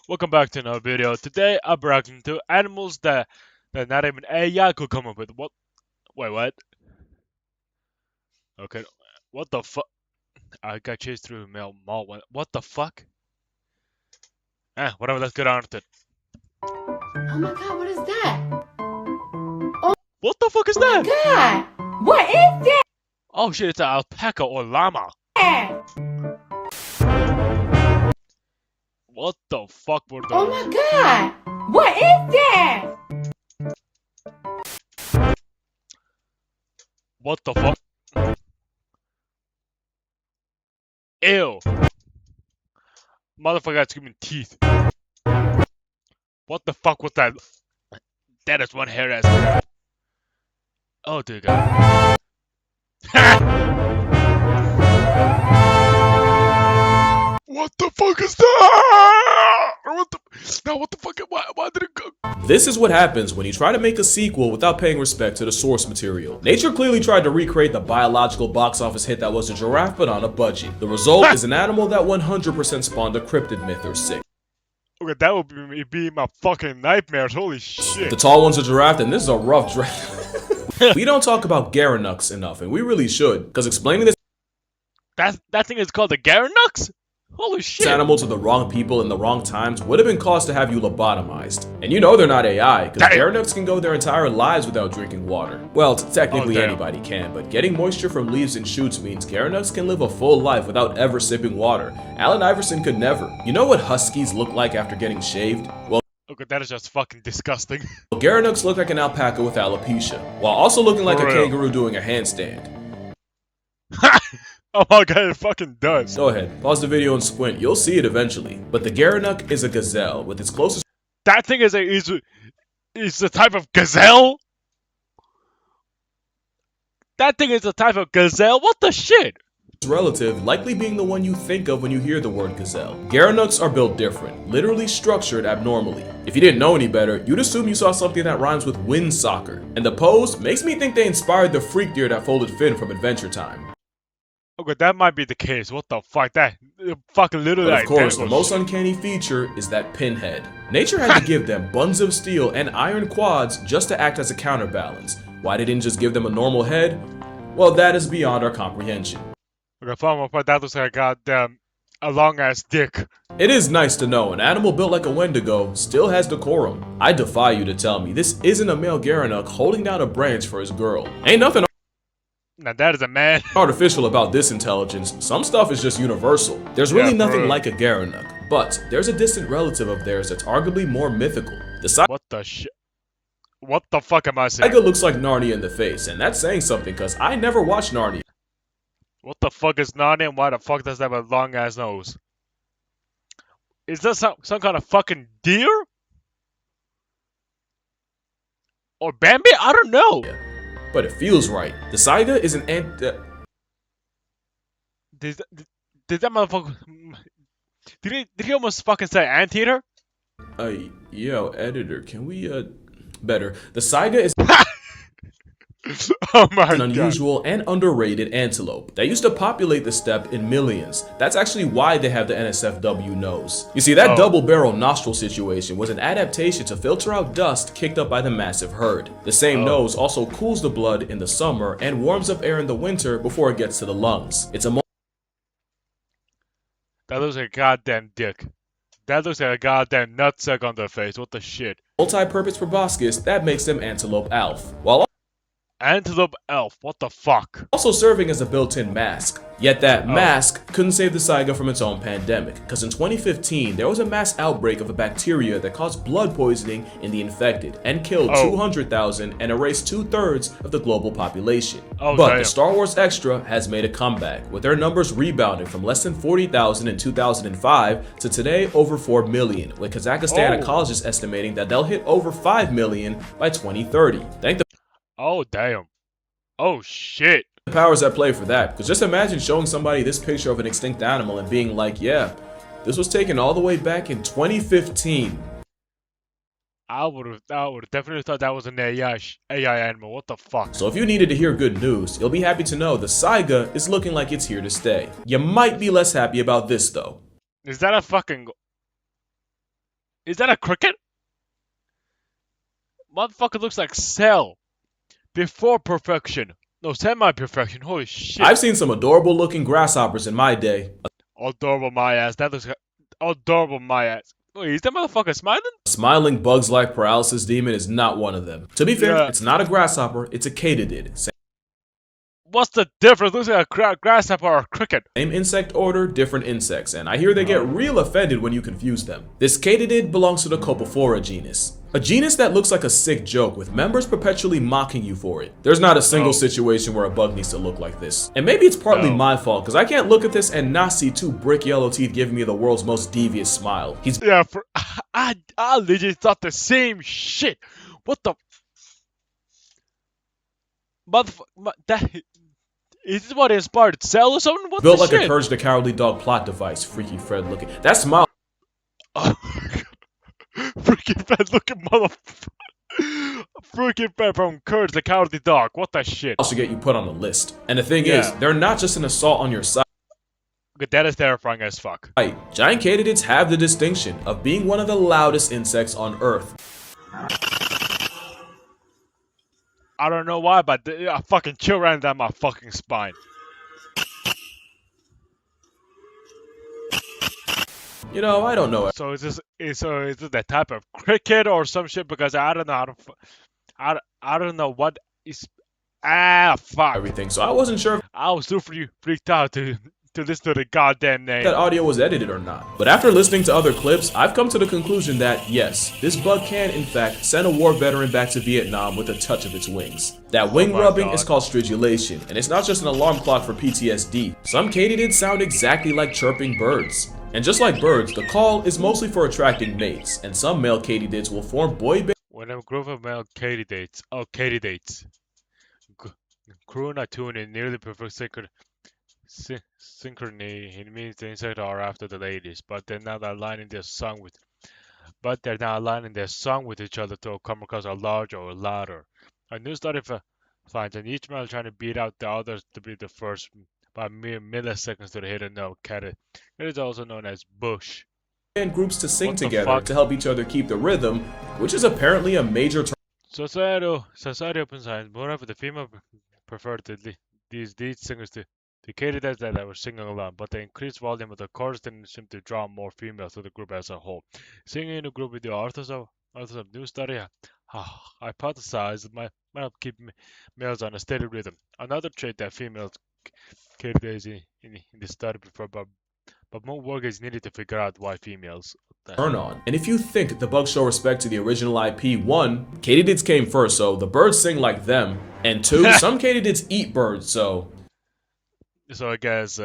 Welcome back to another video. Today I'm reacting to animals that not even AI could come up with. What? Wait, what? Okay, what the fuck? I got chased through a mall. What the fuck? Whatever. Let's get on with it. Oh my god, what is that? What the fuck is Oh that? my god! What is that? Oh shit! It's an alpaca or llama. What the fuck were those? Oh my god! What is that? What the fuck? Ew! Motherfucker got screaming teeth. What the fuck was that? That is one hair ass. Oh dear god. What the fuck is that? What the fuck? Why did it go? This is what happens when you try to make a sequel without paying respect to the source material. Nature clearly tried to recreate the biological box office hit that was a giraffe but on a budget. The result is an animal that 100% spawned a cryptid myth or sick. Okay, that would be my fucking nightmares. Holy shit. The tall one's a giraffe and this is a rough draft. We don't talk about Garanux enough, and we really should, because explaining this That thing is called the Garanux? Holy shit. animal to the wrong people in the wrong times would have been cause to have you lobotomized. And you know they're not AI, because Garanux can go their entire lives without drinking water. Well, technically anybody can, but getting moisture from leaves and shoots means Garanux can live a full life without ever sipping water. Allen Iverson could never. You know what huskies look like after getting shaved? Well, okay, that is just fucking disgusting. Garanux look like an alpaca with alopecia, while also looking like a For real. kangaroo doing a handstand. Oh my god, it fucking does. Go ahead, pause the video and squint, you'll see it eventually. But the Garanux is a gazelle, with its closest That thing is a type of gazelle? That thing is a type of gazelle? What the shit? relative likely being the one you think of when you hear the word gazelle. Garanux are built different, literally structured abnormally. If you didn't know any better, you'd assume you saw something that rhymes with wind soccer. And the pose makes me think they inspired the freak deer that folded Finn from Adventure Time. Okay, that might be the case. What the fuck? That fucking literally. But of course, the identical most shit. uncanny feature is that pinhead. Nature had to give them buns of steel and iron quads just to act as a counterbalance. Why they didn't just give them a normal head? Well, that is beyond our comprehension. Okay, fine, but that looks like a goddamn a long ass dick. It is nice to know an animal built like a Wendigo still has decorum. I defy you to tell me this isn't a male Garanux holding down a branch for his girl. Ain't nothing Now that is a man. artificial about this intelligence. Some stuff is just universal. There's really Yeah, nothing bro. like a Garanux, but there's a distant relative of theirs that's arguably more mythical. The What the shit? What the fuck am I saying? Saiga looks like Narnia in the face, and that's saying something because I never watched Narnia. What the fuck is Narnia and why the fuck does that have a long ass nose? Is that some kind of fucking deer? Or Bambi? I don't know. But it feels right. The Saiga is an Did that motherfucker... Did he almost fucking say anteater? yo, editor, can we, better. The Saiga is Oh my an god. unusual and underrated antelope that used to populate the steppe in millions. That's actually why they have the NSFW nose. You see, that double barrel nostril situation was an adaptation to filter out dust kicked up by the massive herd. The same nose also cools the blood in the summer and warms up air in the winter before it gets to the lungs. It's a That looks like a goddamn dick. That looks like a goddamn nutsack on their face. What the shit? multi-purpose proboscis that makes them antelope alf, while Antelope elf. What the fuck? also serving as a built-in mask. Yet that mask couldn't save the Saiga from its own pandemic, because in 2015 there was a mass outbreak of a bacteria that caused blood poisoning in the infected and killed 200,000 and erased 2/3 of the global population. But damn. the Star Wars Extra has made a comeback, with their numbers rebounding from less than 40,000 in 2005 to today over 4 million, with Kazakhstan ecologists estimating that they'll hit over 5 million by 2030. Thank the Oh damn. Oh shit. powers at play for that, because just imagine showing somebody this picture of an extinct animal and being like, yeah, this was taken all the way back in 2015. I would have definitely thought that was an AI animal. What the fuck? So if you needed to hear good news, you'll be happy to know the Saiga is looking like it's here to stay. You might be less happy about this though. Is that a fucking... Is that a cricket? Motherfucker looks like Cell before perfection. No, semi-perfection. Holy shit. I've seen some adorable looking grasshoppers in my day. Adorable my ass. That looks like adorable my ass. Wait, is that motherfucker smiling? A smiling bugs like paralysis demon is not one of them. To be fair, Yeah. it's not a grasshopper, it's a katydid. What's the difference? Looks like a grasshopper or a cricket. Same insect order, different insects, and I hear they get real offended when you confuse them. This katydid belongs to the Copophora genus. A genus that looks like a sick joke with members perpetually mocking you for it. There's not a single situation where a bug needs to look like this. And maybe it's partly my fault, because I can't look at this and not see two brick yellow teeth giving me the world's most devious smile. Yeah, I legit thought the same shit. What the motherfucker? That is this what inspired Cell or something? What built the like shit? a Courage the Cowardly Dog plot device, Freaky Fred looking. That smile Freaking bad looking motherfucker. Freaking bad from Courage the Cowardly Dog. What the shit? should get you put on a list. And the thing is, they're not just an assault on your site. That is terrifying as fuck. Giant katydids have the distinction of being one of the loudest insects on Earth. I don't know why, but a fucking chill ran down my fucking spine. You know, I don't know So is this that type of cricket or some shit? Because I don't know how to. I don't know what is. Fuck. everything, so I wasn't sure if I was super freaked out to listen to the goddamn name. that audio was edited or not. But after listening to other clips, I've come to the conclusion that, yes, this bug can, in fact, send a war veteran back to Vietnam with a touch of its wings. That wing rubbing is called stridulation, and it's not just an alarm clock for PTSD. Some katydids sound exactly like chirping birds. And just like birds, the call is mostly for attracting mates, and some male katydids will form boy bands. When a group of male katydids, croon a tune in nearly perfect synchrony, it means the insects are after the ladies, but they're not aligning their song with each other to come across a larger or louder. A new study finds that each male trying to beat out the others to be the first by mere milliseconds to hit a note. It is also known as bush. And groups to sing What the together fuck? to help each other keep the rhythm, which is apparently a major Society open signs. Moreover, the female preferred these lead singers to katydids that were singing along, but the increased volume of the chorus didn't seem to draw more females to the group as a whole. Singing in a group with the authors of new study hypothesized might help keep males on a steady rhythm. Another trait that females katydids in the study prefer, but more work is needed to figure out why females. turn on. And if you think the bugs show respect to the original IP, 1, katydids came first, so the birds sing like them, and 2, some katydids eat birds, so So I guess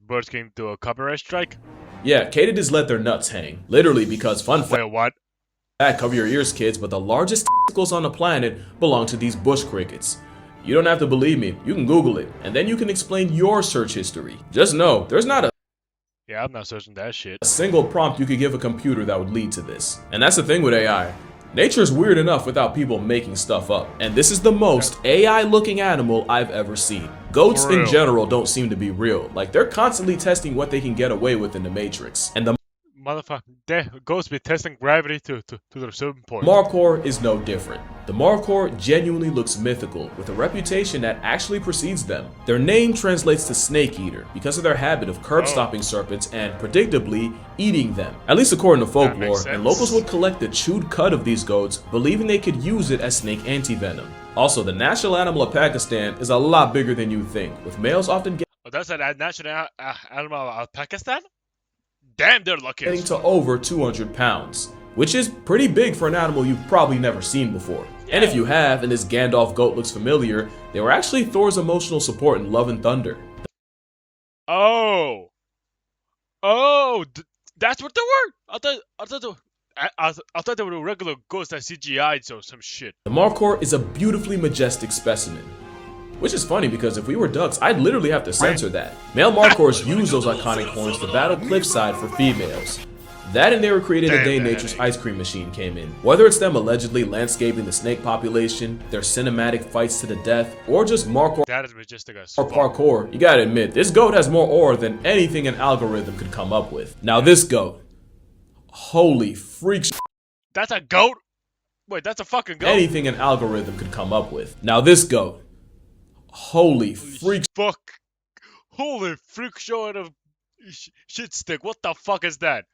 birds came to a copyright strike. yeah, katydids let their nuts hang. Literally, because fun fact, Wait, what? cover your ears, kids, but the largest testicles on the planet belong to these bush crickets. You don't have to believe me, you can Google it, and then you can explain your search history. Just know, there's not Yeah, I'm not searching that shit. a single prompt you could give a computer that would lead to this. And that's the thing with AI. Nature's weird enough without people making stuff up. And this is the most AI-looking animal I've ever seen. Goats in general don't seem to be real. Like, they're constantly testing what they can get away with in the Matrix. And the Motherfucker, ghosts be testing gravity to the certain point. Markhor is no different. The Markhor genuinely looks mythical, with a reputation that actually precedes them. Their name translates to snake eater because of their habit of curb-stopping serpents and, predictably, eating them. At least according to folklore, and locals would collect the chewed cud of these goats, believing they could use it as snake antivenom. Also, the national animal of Pakistan is a lot bigger than you think, with males often Oh, that's a national animal of Pakistan? Damn, they're lucky. getting to over 200 pounds, which is pretty big for an animal you've probably never seen before. And if you have, and this Gandalf goat looks familiar, they were actually Thor's emotional support in Love and Thunder. Oh, that's what they were. I thought they were regular ghosts that CGI'd or some shit. The Markhor is a beautifully majestic specimen. Which is funny because if we were ducks, I'd literally have to censor that. Male Markhors use those iconic horns to battle cliffside for females. That and they were created the day Nature's ice cream machine came in. Whether it's them allegedly landscaping the snake population, their cinematic fights to the death, or just Markhor That is majestic as or fuck. parkour, you gotta admit, this goat has more aura than anything an algorithm could come up with. Now this goat. Holy freaks. That's a goat? Wait, that's a fucking goat? Anything an algorithm could come up with. Now this goat. Holy freaks. Fuck. Holy freak show in a shit stick. What the fuck is that?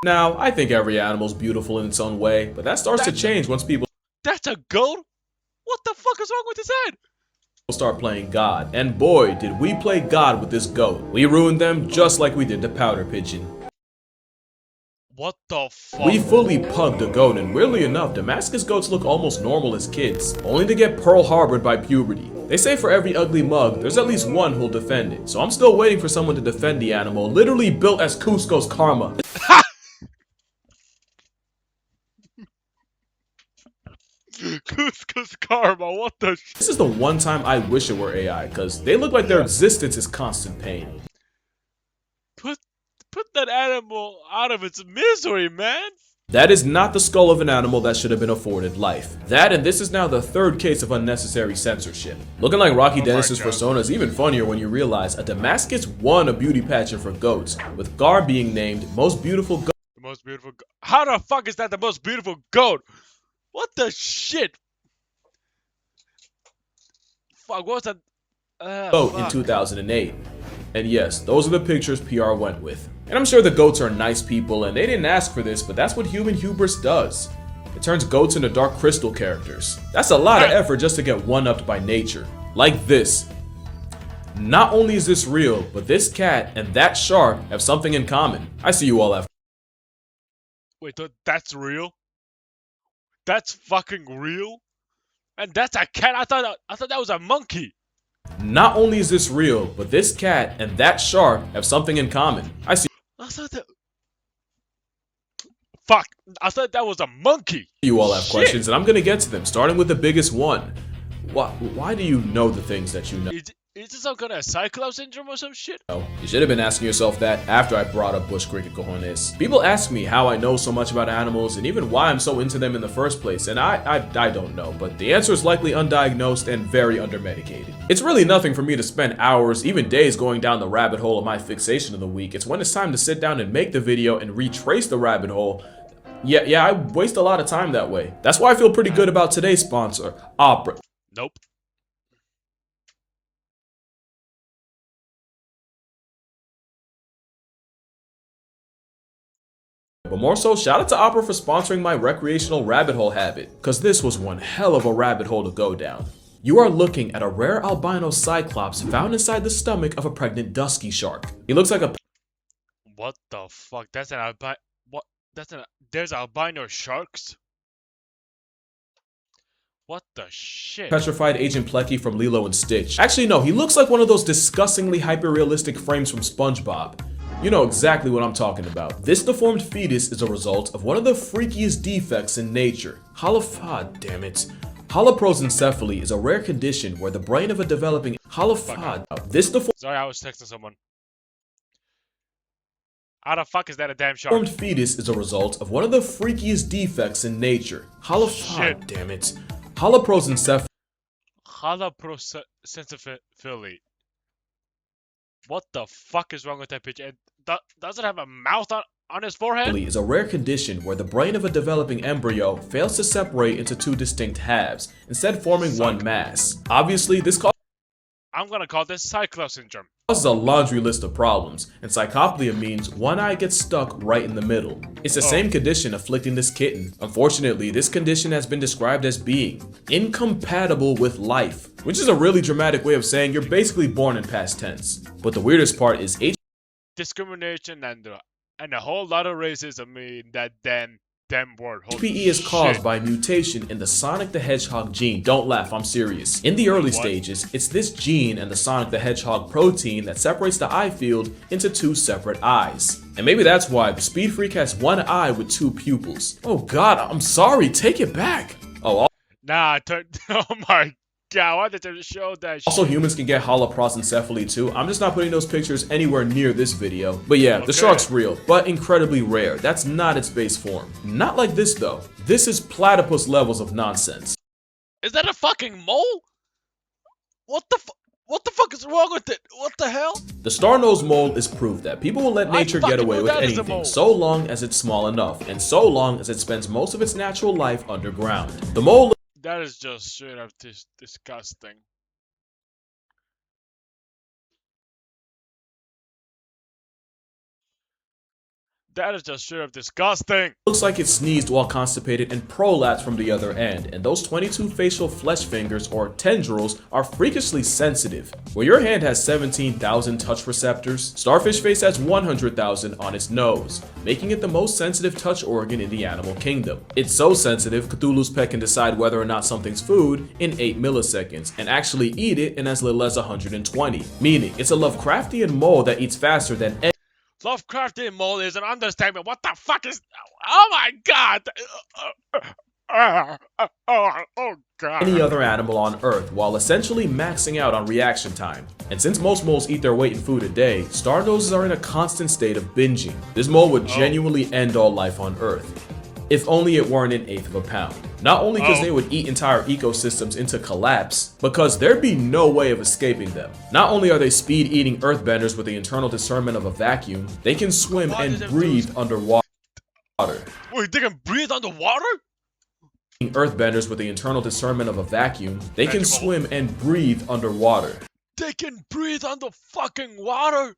Now, I think every animal's beautiful in its own way, but that starts to change once people That's a goat? What the fuck is wrong with his head? start playing God. And boy, did we play God with this goat. We ruined them just like we did the powder pigeon. What the fuck? We fully pugged a goat, and weirdly enough, Damascus goats look almost normal as kids, only to get Pearl Harbored by puberty. They say for every ugly mug, there's at least one who'll defend it, so I'm still waiting for someone to defend the animal, literally built as Cusco's karma. Cusco's karma, what the sh- This is the one time I wish it were AI, cause they look like their existence is constant pain. Put that animal out of its misery, man! That is not the skull of an animal that should have been afforded life. That, and this is now the third case of unnecessary censorship. Looking like Rocky Dennis's persona is even funnier when you realize a Damascus won a beauty pageant for goats, with Gar being named most beautiful goat. The most beautiful goat. How the fuck is that the most beautiful goat? What the shit? Fuck, what's that? Goat in 2008. And yes, those are the pictures PR went with. And I'm sure the goats are nice people and they didn't ask for this, but that's what human hubris does. It turns goats into Dark Crystal characters. That's a lot of effort just to get one-upped by nature. Like this. Not only is this real, but this cat and that shark have something in common. I see you all have. Wait, that's real? That's fucking real? And that's a cat? I thought that was a monkey. Not only is this real, but this cat and that shark have something in common. I see I thought that. Fuck! I thought that was a monkey. you all have Shit. questions, and I'm gonna get to them, starting with the biggest one. Why do you know the things that you know? Is this some kind of Cyclops syndrome or some shit? You should have been asking yourself that after I brought up bush cricket cojones. People ask me how I know so much about animals and even why I'm so into them in the first place, and I don't know, but the answer is likely undiagnosed and very undermedicated. It's really nothing for me to spend hours, even days, going down the rabbit hole of my fixation of the week. It's when it's time to sit down and make the video and retrace the rabbit hole. Yeah, I waste a lot of time that way. That's why I feel pretty good about today's sponsor, Opera. Nope. But more so, shout out to Opera for sponsoring my recreational rabbit hole habit, cause this was one hell of a rabbit hole to go down. You are looking at a rare albino cyclops found inside the stomach of a pregnant dusky shark. He looks like a What the fuck? That's an albino. What? There's albino sharks? What the shit? petrified Agent Plecky from Lilo and Stitch. Actually no, he looks like one of those disgustingly hyper-realistic frames from SpongeBob. You know exactly what I'm talking about. This deformed fetus is a result of one of the freakiest defects in nature. Damn it. Holoprosencephaly is a rare condition where the brain of a developing this deformed Sorry, I was texting someone. How the fuck is that a damn shark? fetus is a result of one of the freakiest defects in nature. Shit. Damn it. Holoprosencephaly Holoprosencephaly. What the fuck is wrong with that picture? Does it have a mouth on his forehead? is a rare condition where the brain of a developing embryo fails to separate into two distinct halves, instead forming one mass. Obviously, this I'm gonna call this Cyclops syndrome. causes a laundry list of problems, and psychoplia means one eye gets stuck right in the middle. It's the same condition afflicting this kitten. Unfortunately, this condition has been described as being incompatible with life, which is a really dramatic way of saying you're basically born in past tense. But the weirdest part is Discrimination and a whole lot of racism in that damn word. Holy HPE is caused shit. by mutation in the Sonic the Hedgehog gene. Don't laugh, I'm serious. In the early stages, it's this gene and the Sonic the Hedgehog protein that separates the eye field into two separate eyes. And maybe that's why the Speed Freak has one eye with two pupils. Oh god, I'm sorry, take it back. Oh, Nah, oh my god, why did they show that shit? also humans can get holoprosencephaly too. I'm just not putting those pictures anywhere near this video. But yeah, the shark's real, but incredibly rare. That's not its base form. Not like this though. This is platypus levels of nonsense. Is that a fucking mole? What the What the fuck is wrong with it? What the hell? The star-nosed mole is proof that people will let I nature get fucking away knew with that is a anything mole. so long as it's small enough, and so long as it spends most of its natural life underground. The mole That is just straight up disgusting. That is just straight up disgusting. looks like it sneezed while constipated and prolapsed from the other end, and those 22 facial flesh fingers, or tendrils, are freakishly sensitive. Where your hand has 17,000 touch receptors, Starfish Face has 100,000 on its nose, making it the most sensitive touch organ in the animal kingdom. It's so sensitive, Cthulhu's pet can decide whether or not something's food in 8 milliseconds, and actually eat it in as little as 120, meaning it's a Lovecraftian mole that eats faster than Lovecraftian mole is an understatement. What the fuck is? Oh my god! Oh god! any other animal on Earth, while essentially maxing out on reaction time. And since most moles eat their weight in food a day, star noses are in a constant state of binging. This mole would genuinely end all life on Earth, if only it weren't an eighth of a pound. Not only because they would eat entire ecosystems into collapse, because there'd be no way of escaping them. Not only are they speed-eating earthbenders with the internal discernment of a vacuum, they can swim and breathe underwater. Wait, they can breathe underwater? Earthbenders with the internal discernment of a vacuum, they can swim and breathe underwater. They can breathe under fucking water?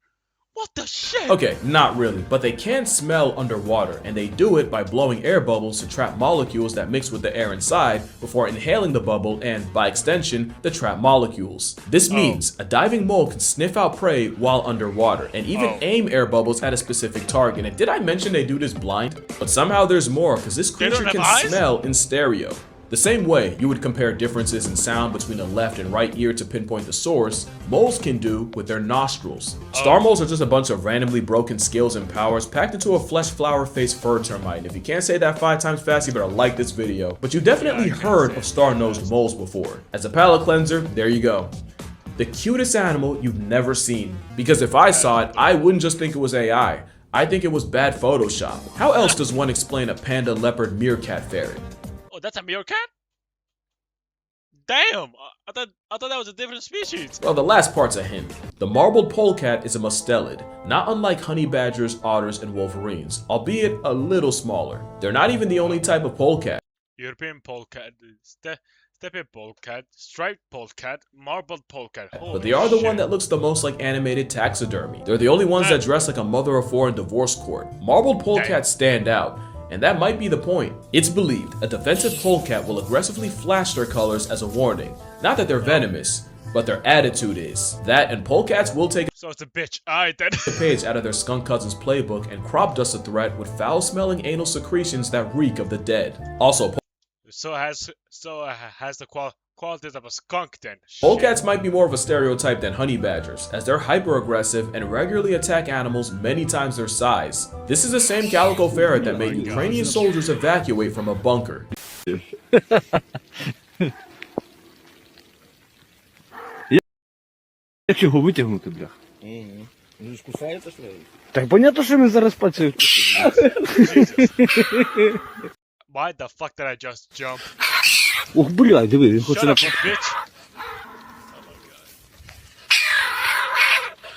What the shit? Okay, not really, but they can smell underwater, and they do it by blowing air bubbles to trap molecules that mix with the air inside before inhaling the bubble and, by extension, the trapped molecules. This means a diving mole can sniff out prey while underwater, and even aim air bubbles at a specific target. And did I mention they do this blind? But somehow there's more, because this creature can smell in stereo. The same way you would compare differences in sound between the left and right ear to pinpoint the source, moles can do with their nostrils. Star moles are just a bunch of randomly broken skills and powers packed into a flesh flower faced fur termite. And if you can't say that 5 times fast, you better like this video. But you definitely heard of star-nosed moles before. As a palate cleanser, there you go. The cutest animal you've never seen. Because if I saw it, I wouldn't just think it was AI. I think it was bad Photoshop. How else does one explain a panda, leopard, meerkat ferret? Oh, that's a meerkat? Damn! I thought that was a different species. Well, the last part's a hint. The marbled polecat is a mustelid, not unlike honey badgers, otters, and wolverines, albeit a little smaller. They're not even the only type of polecat. European polecat, steppe polecat, striped polecat, marbled polecat. But they are the one that looks the most like animated taxidermy. They're the only ones that dress like a mother of four in divorce court. Marbled polecats stand out, and that might be the point. It's believed a defensive polecat will aggressively flash their colors as a warning. Not that they're venomous, but their attitude is. That, and polecats will take So it's a bitch. Alright then. a page out of their skunk cousin's playbook and crop dust a threat with foul-smelling anal secretions that reek of the dead. Also, So has the qualities of a skunk then. polecats might be more of a stereotype than honey badgers, as they're hyper-aggressive and regularly attack animals many times their size. This is the same calico ferret that made Ukrainian soldiers evacuate from a bunker. Як його витягнути, блях? Він ж кусається, що ли? Так понятно, що він зараз працює. Why the fuck did I just jump? Ох, блядь, диви, він Shut хоче up, на... you bitch.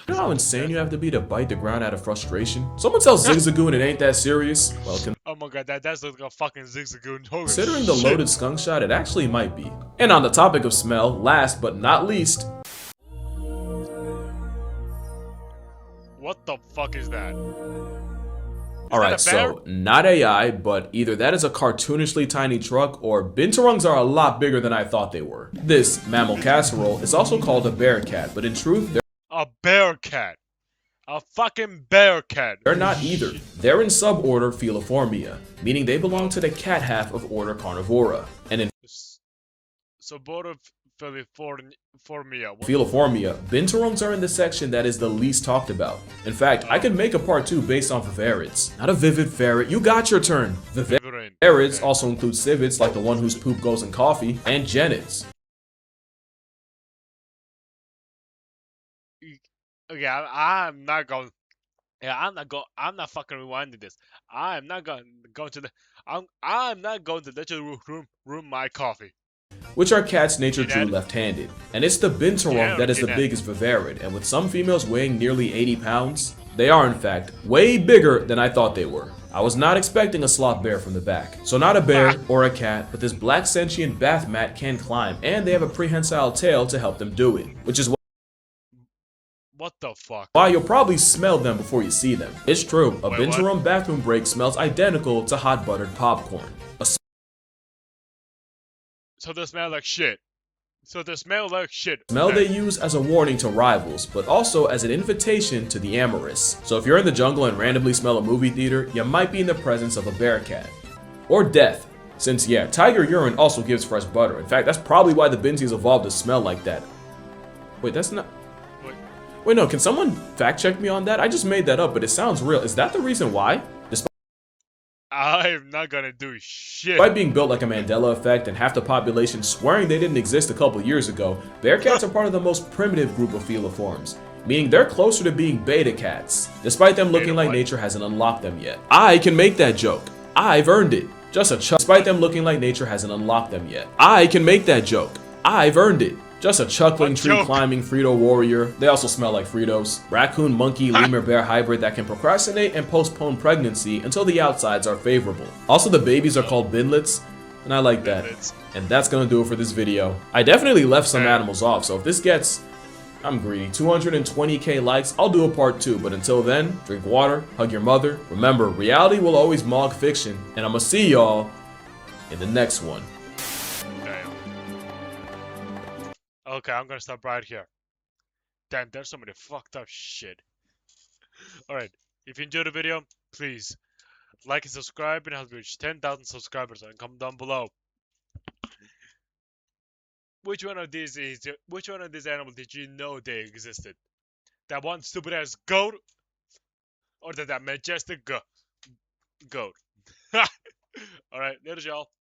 You know how insane you have to be to bite the ground out of frustration? Someone tells Zigzagoon it ain't that serious? Well, Oh my god, that's like a fucking zigzagoon. Holy considering the shit. loaded skunk shot, it actually might be. And on the topic of smell, last but not least, What the fuck is that? alright, so not AI, but either that is a cartoonishly tiny truck, or binturongs are a lot bigger than I thought they were. This mammal casserole is also called a bear cat, but in truth, A bear cat. A fucking bear cat. they're not either. They're in suborder Feliformia, meaning they belong to the cat half of order Carnivora. And in So both of Feliformia. Feliformia, binturongs are in the section that is the least talked about. In fact, I could make a part 2 based on viverrids. Not a vivid ferret, you got your turn. Viverrids also include civets, like the one whose poop goes in coffee, and genids. Okay, I'm not going. Yeah, I'm not fucking rewinding this. I'm not going to the. I'm not going to let you ruin my coffee. which are cats nature You drew dead? left-handed. And it's the binturong Yeah, that is you the dead. biggest vivarid, and with some females weighing nearly 80 pounds, they are in fact way bigger than I thought they were. I was not expecting a sloth bear from the back. So not a bear or a cat, but this black sentient bath mat can climb, and they have a prehensile tail to help them do it, which is What the fuck? why you'll probably smell them before you see them. It's true, a Wait, binturong bathroom break smells identical to hot buttered popcorn. A So they smell like shit. So they smell like shit. smell Okay. they use as a warning to rivals, but also as an invitation to the amorous. So if you're in the jungle and randomly smell a movie theater, you might be in the presence of a bear cat. Or death. Since yeah, tiger urine also gives fresh butter. In fact, that's probably why the Binties evolved to smell like that. Wait, that's not... Wait. Wait, no, can someone fact check me on that? I just made that up, but it sounds real. Is that the reason why? I'm not gonna do shit. Despite being built like a Mandela effect and half the population swearing they didn't exist a couple years ago, bear cats are part of the most primitive group of feliforms, meaning they're closer to being beta cats, despite them looking Beta like what? nature hasn't unlocked them yet. I can make that joke. I've earned it. Just a chuck. Despite them looking like nature hasn't unlocked them yet. I can make that joke. I've earned it. Just a chuckling, What tree joke? climbing Frito warrior. They also smell like Fritos. Raccoon, monkey, lemur, bear hybrid that can procrastinate and postpone pregnancy until the outsides are favorable. Also, the babies are called binlets, and I like that. Binlets. And that's gonna do it for this video. I definitely left some Okay. animals off, so if this gets, I'm greedy, 220k likes, I'll do a part 2. But until then, drink water, hug your mother. Remember, reality will always mock fiction, and I'ma see y'all in the next one. Damn. Okay, I'm gonna stop right here. Damn, there's so many fucked up shit. Alright, if you enjoyed the video, please like and subscribe and help me reach 10,000 subscribers and comment down below. Which one of these animals did you know they existed? That one stupid ass goat? Or that majestic goat? Alright, later y'all.